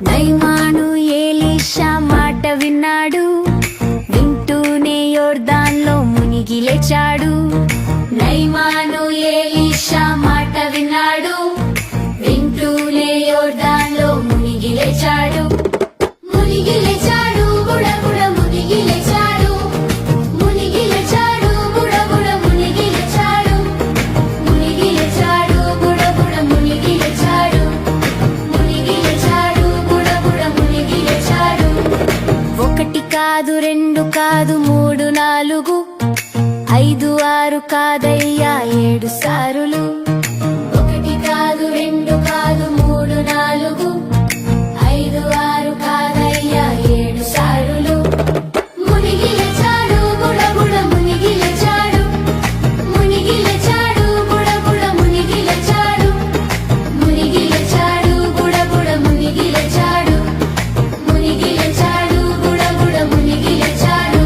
నయమాను Elisha మాట విన్నాడు, వింటూనే యోర్దాన్లో మునిగి లేచాడు. నయమాను ఎలీషా మాట విన్నాడు, వింటూనే యోర్దాన్లో మునిగి లేచాడు. మునిగి లేచాడు, బుడబుడ మునిగి లేచాడు. మునిగి లేచాడు, బుడబుడ మునిగి లేచాడు. మునిగి లేచాడు, బుడబుడ మునిగి లేచాడు. మునిగి లేచాడు, బుడబుడ మునిగి లేచాడు. ఒకటి కాదు, రెండు కాదు, మూడు నాలుగు, ఐదు ఆరు కాదయ్యా, 7 సారులు. ఒకటి కాదు, రెండు కాదు, మూడు నాలుగు, ఐదు ఆరు కాదయ్యా, 7 సారులు. మునిగి లేచాడు, బుడబుడ మునిగి లేచాడు. మునిగి లేచాడు, బుడబుడ మునిగి లేచాడు. మునిగి లేచాడు, బుడబుడ మునిగి లేచాడు. మునిగి లేచాడు, బుడబుడ మునిగి లేచాడు.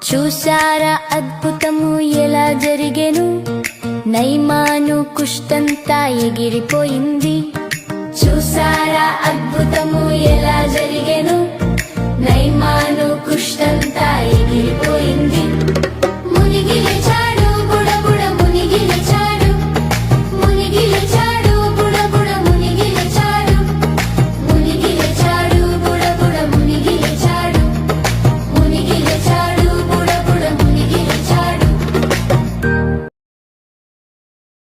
చూశారా అద్భుతము ఎలా జరిగెను? నయమాను కుష్ఠంతా ఎగిరిపోయింది. చూశారా అద్భుతము ఎలా జరిగెను? నయమాను కుష్ఠంతా ఎగిరిపోయింది.